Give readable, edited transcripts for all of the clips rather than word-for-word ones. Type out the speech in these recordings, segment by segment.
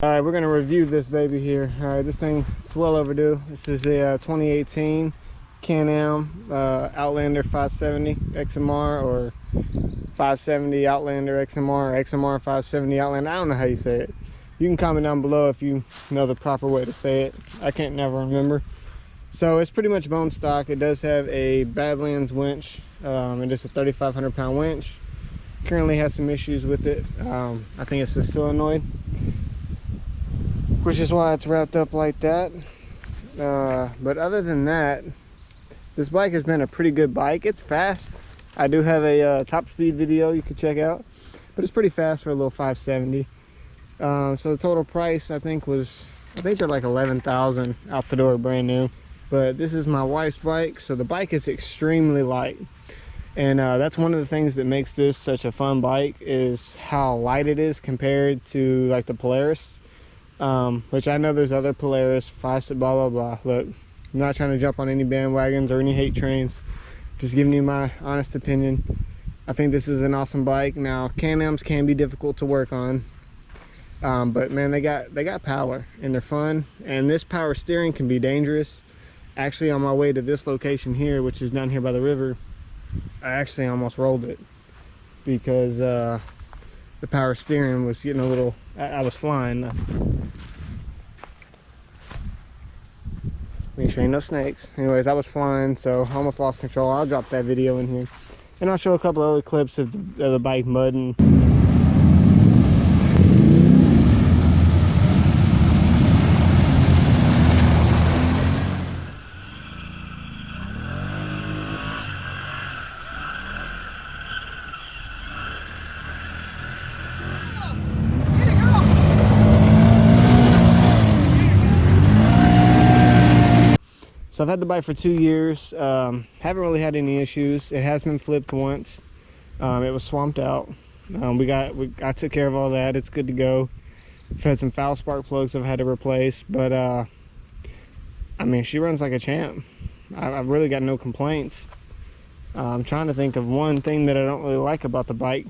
All right, we're gonna review this baby here. All right, this thing is well overdue. This is a 2018 Can-Am Outlander 570 XMR or 570 Outlander XMR or XMR 570 Outlander. I don't know how you say it. You can comment down below if you know the proper way to say it. I can't never remember. So it's pretty much bone stock. It does have a Badlands winch. It is a 3,500 pound winch. Currently has some issues with it. I think it's a solenoid, which is why it's wrapped up like that. But other than that, this bike has been a pretty good bike. It's fast. I do have a top speed video you can check out, but it's pretty fast for a little 570. So the total price I think they're like 11,000 out the door, brand new. But this is my wife's bike, so the bike is extremely light. And that's one of the things that makes this such a fun bike, is how light it is compared to like the Polaris. Which I know there's other Polaris, blah blah blah. Look, I'm not trying to jump on any bandwagons or any hate trains, just giving you my honest opinion. I think this is an awesome bike. Now Can-Ams can be difficult to work on, but man, they got power and they're fun, and this power steering can be dangerous. Actually, on my way to this location here, which is down here by the river, I actually almost rolled it because the power steering was getting a little, I was flying. Make sure ain't no snakes. Anyways, I was flying, so I almost lost control. I'll drop that video in here, and I'll show a couple of other clips of the bike mudding. So I've had the bike for 2 years, haven't really had any issues. It has been flipped once. It was swamped out. I took care of all that. It's good to go. I've had some foul spark plugs I've had to replace, but I mean, she runs like a champ. I've really got no complaints. I'm trying to think of one thing that I don't really like about the bike.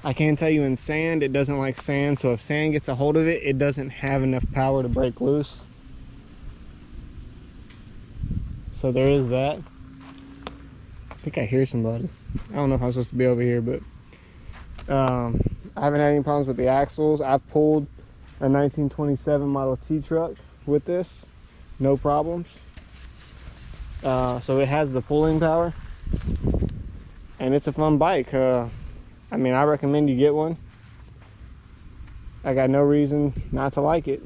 I can tell you in sand, it doesn't like sand, so if sand gets a hold of it, it doesn't have enough power to break loose. So there is that. I think I hear somebody. I don't know if I'm supposed to be over here, but I haven't had any problems with the axles. I've pulled a 1927 Model T truck with this, no problems. So it has the pulling power, and it's a fun bike. I mean, I recommend you get one. I got no reason not to like it.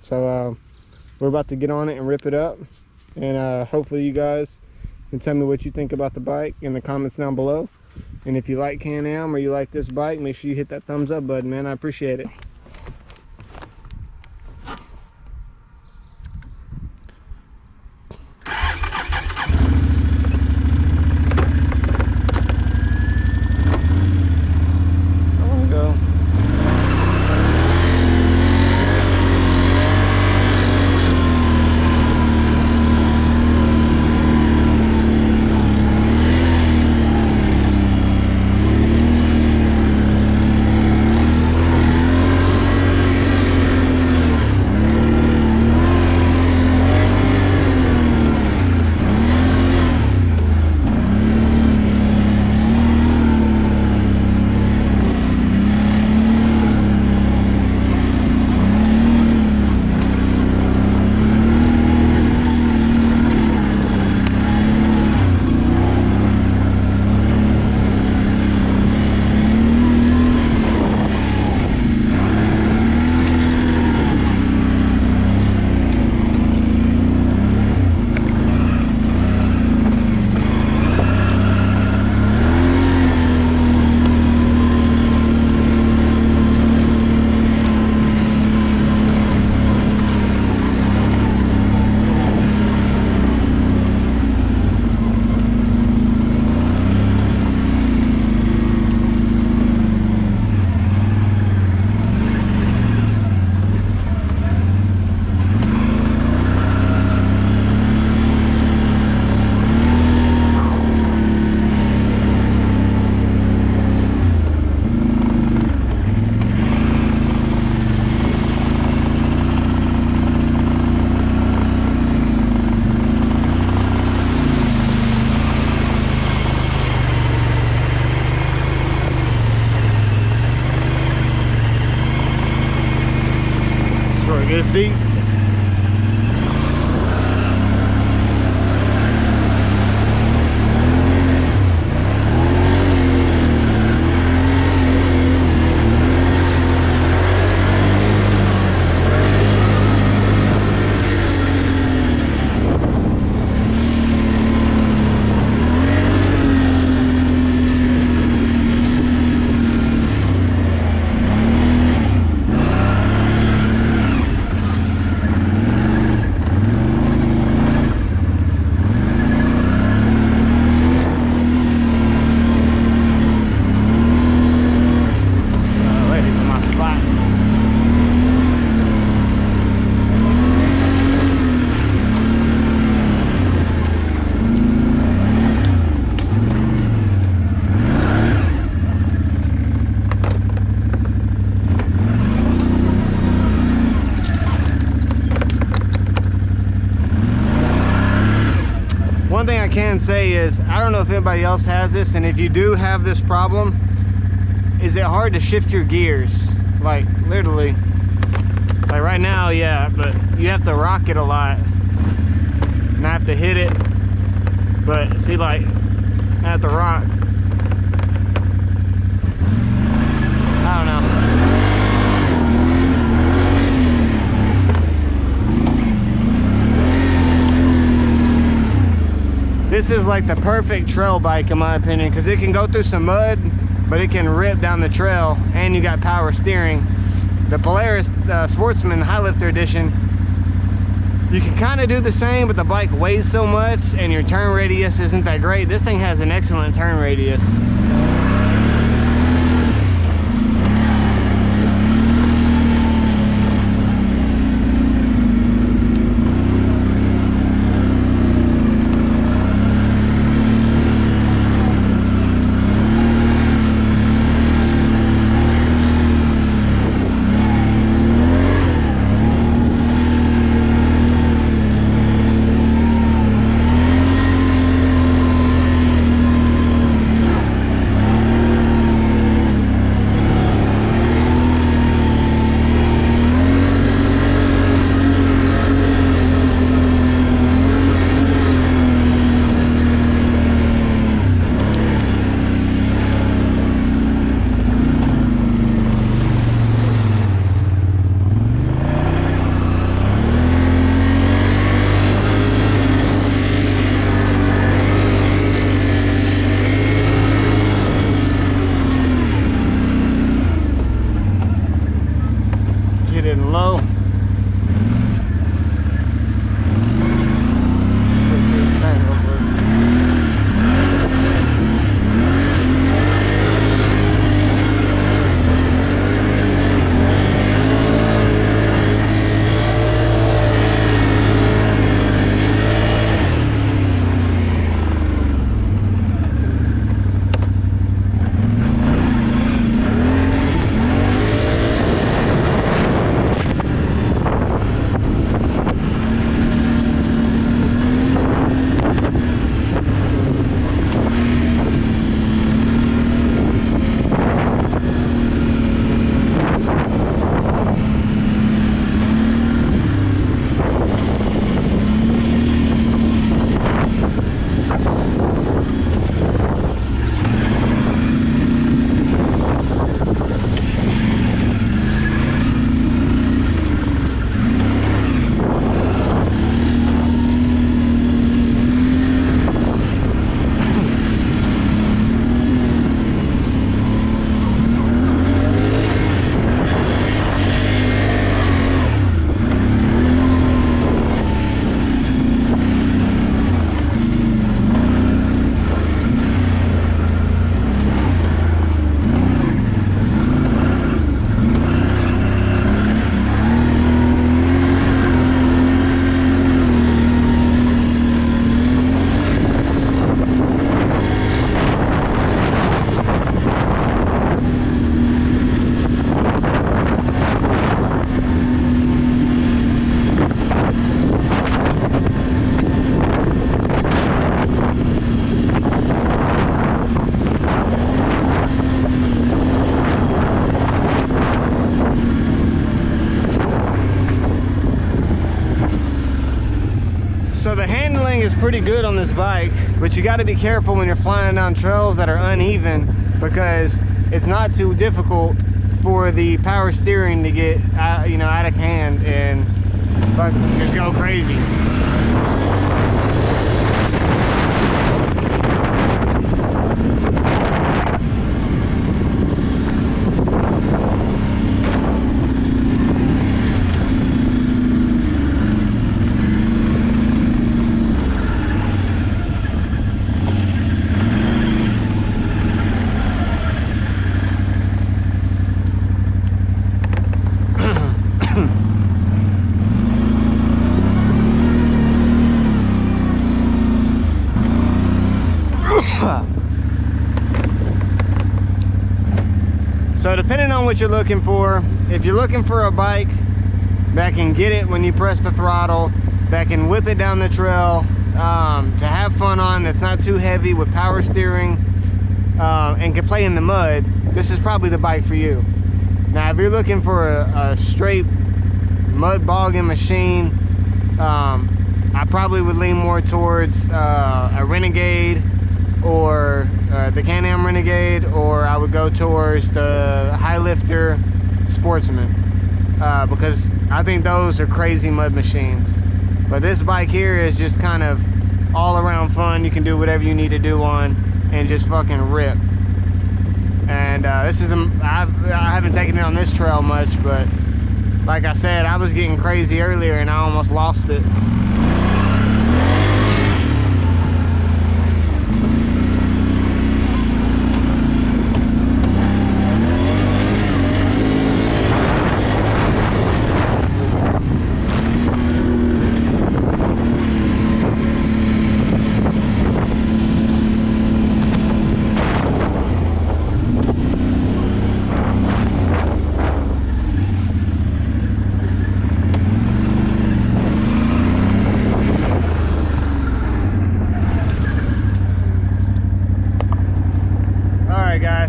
So we're about to get on it and rip it up. And hopefully you guys can tell me what you think about the bike in the comments down below. And if you like Can-Am or you like this bike, make sure you hit that thumbs up button, man. I appreciate it. Look, it's deep. One thing I can say is, I don't know if anybody else has this, and if you do have this problem, is it hard to shift your gears? Like, literally. Like right now, yeah, but you have to rock it a lot. And I have to hit it. But see, like, I have to rock. I don't know. This is like the perfect trail bike in my opinion, because it can go through some mud, but it can rip down the trail, and you got power steering. The Polaris Sportsman High Lifter Edition, you can kind of do the same, but the bike weighs so much and your turn radius isn't that great. This thing has an excellent turn radius. Low. handling is pretty good on this bike, but you got to be careful when you're flying down trails that are uneven, because it's not too difficult for the power steering to get out, you know, out of hand and just go crazy. So depending on what you're looking for, if you're looking for a bike that can get it when you press the throttle, that can whip it down the trail, to have fun on, that's not too heavy, with power steering, and can play in the mud, this is probably the bike for you. Now if you're looking for a straight mud bogging machine, I probably would lean more towards a Renegade, or the Can-Am Renegade, or I would go towards the High Lifter Sportsman, because I think those are crazy mud machines. But this bike here is just kind of all around fun. You can do whatever you need to do on and just fucking rip. And this is I haven't taken it on this trail much, but like I said, I was getting crazy earlier and I almost lost it.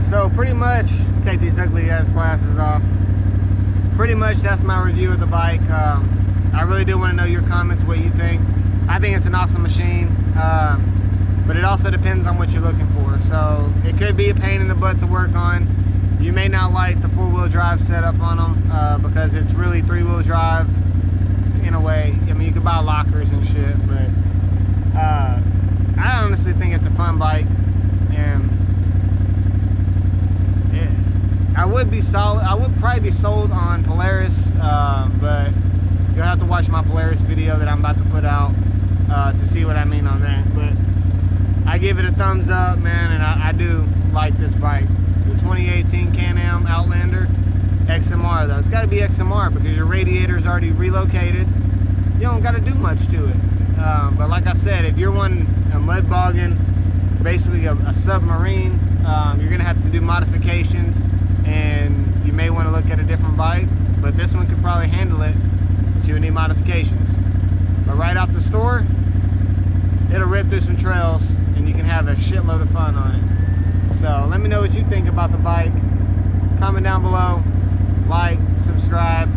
So pretty much, take these ugly ass glasses off. Pretty much that's my review of the bike. I really do want to know your comments, what you think. I think it's an awesome machine, but it also depends on what you're looking for. So it could be a pain in the butt to work on. You may not like the four-wheel drive setup on them, because it's really three-wheel drive in a way. I mean, you can buy lockers and shit, but I honestly think it's a fun bike. And I would probably be sold on Polaris, but you'll have to watch my Polaris video that I'm about to put out to see what I mean on that. But I give it a thumbs up, man, and I do like this bike. The 2018 Can-Am Outlander XMR, though. It's got to be XMR because your radiator's already relocated. You don't got to do much to it. But like I said, if you're a mud bogging, basically a submarine, you're going to have to do modifications. And you may want to look at a different bike, but this one could probably handle it, but you would need modifications. But right out the store, it'll rip through some trails and you can have a shitload of fun on it. So let me know what you think about the bike. Comment down below, like, subscribe,